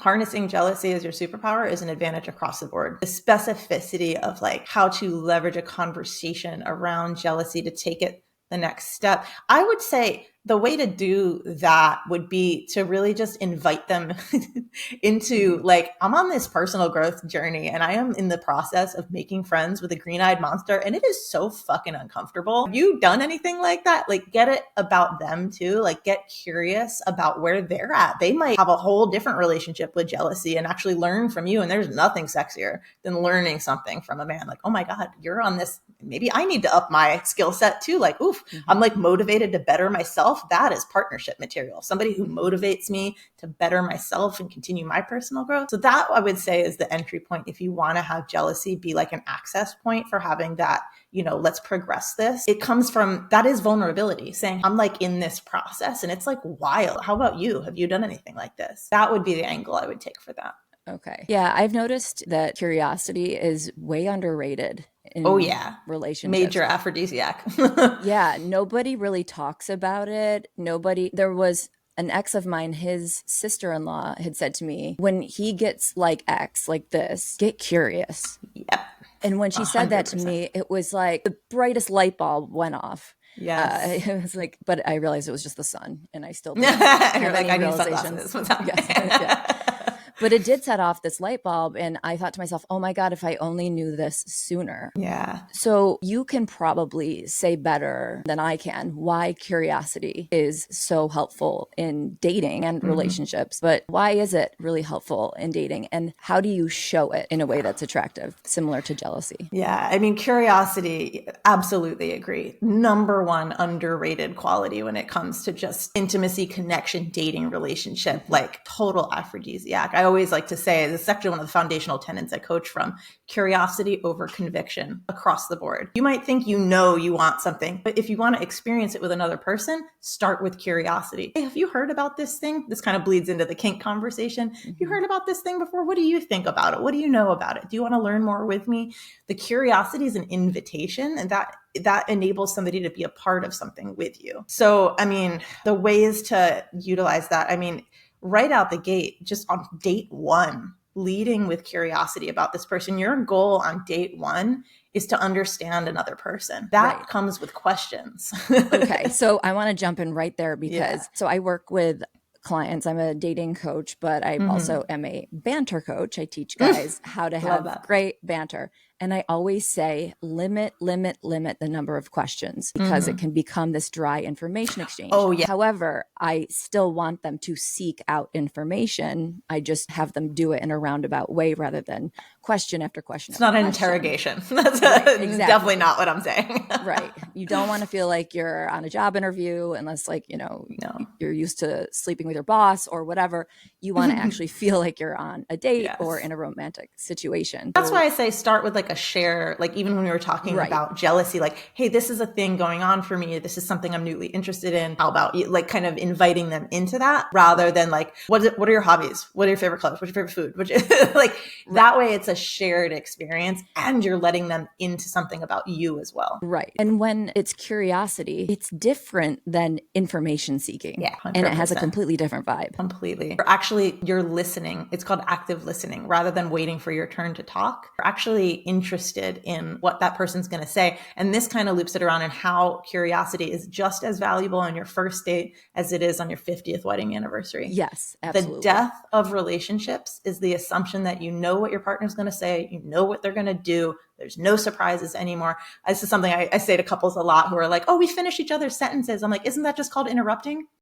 harnessing jealousy as your superpower is an advantage across the board. The specificity of like how to leverage a conversation around jealousy to take it the next step. I would say the way to do that would be to really just invite them into like, I'm on this personal growth journey and I am in the process of making friends with a green-eyed monster. And it is so fucking uncomfortable. Have you done anything like that? Like get it about them too. Like get curious about where they're at. They might have a whole different relationship with jealousy and actually learn from you. And there's nothing sexier than learning something from a man. Like, oh my God, you're on this. Maybe I need to up my skill set too. Like, oof, I'm like motivated to better myself. That is partnership material. Somebody who motivates me to better myself and continue my personal growth. So that I would say is the entry point. If you want to have jealousy be like an access point for having that, let's progress this. It comes from, that is vulnerability, saying I'm like in this process and it's like wild. How about you? Have you done anything like this? That would be the angle I would take for that. Okay. Yeah, I've noticed that curiosity is way underrated in relationships. Major aphrodisiac. Yeah, nobody really talks about it. There was an ex of mine, his sister-in-law had said to me, when he gets like X, like this, get curious. Yep. And when she said that to me, it was like the brightest light bulb went off. Yes. It was like, but I realized it was just the sun and I still didn't have You're like, any I need realizations. sunglasses. Yes, yeah. But it did set off this light bulb. And I thought to myself, oh my God, if I only knew this sooner. Yeah. So you can probably say better than I can why curiosity is so helpful in dating and relationships. But why is it really helpful in dating? And how do you show it in a way that's attractive, similar to jealousy? Yeah. I mean, curiosity, absolutely agree. Number one underrated quality when it comes to just intimacy, connection, dating, relationship, like total aphrodisiac. I always like to say this is actually one of the foundational tenets I coach from: curiosity over conviction across the board. You might think you want something, but if you want to experience it with another person, start with curiosity. Hey, have you heard about this thing? This kind of bleeds into the kink conversation. You heard about this thing before? What do you think about it? What do you know about it? Do you want to learn more with me? The curiosity is an invitation, and that enables somebody to be a part of something with you. So, I mean, the ways to utilize that, I mean, right out the gate, just on date one, leading with curiosity about this person. Your goal on date one is to understand another person. That comes with questions. Okay. So I want to jump in right there because so I work with clients. I'm a dating coach, but I also am a banter coach. I teach guys how to have great banter. And I always say, limit the number of questions because it can become this dry information exchange. Oh, yeah. However, I still want them to seek out information. I just have them do it in a roundabout way rather than question after question. It's not an interrogation. That's definitely not what I'm saying. Right. You don't want to feel like you're on a job interview unless you're used to sleeping with your boss or whatever. You want to actually feel like you're on a date or in a romantic situation. That's why I say start with like a share, like even when we were talking about jealousy, like, hey, this is a thing going on for me. This is something I'm newly interested in. How about you? Like kind of inviting them into that rather than like, what are your hobbies? What are your favorite clubs? What's your favorite food? That way it's a shared experience and you're letting them into something about you as well. Right. And when it's curiosity, it's different than information seeking. Yeah. 100%. And it has a completely different vibe. Completely. You're listening. It's called active listening rather than waiting for your turn to talk. You're actually interested in what that person's going to say. And this kind of loops it around in how curiosity is just as valuable on your first date as it is on your 50th wedding anniversary. Yes, absolutely. The death of relationships is the assumption that you know what your partner's going to say, you know what they're going to do. There's no surprises anymore. This is something I say to couples a lot who are like, oh, we finish each other's sentences. I'm like, isn't that just called interrupting?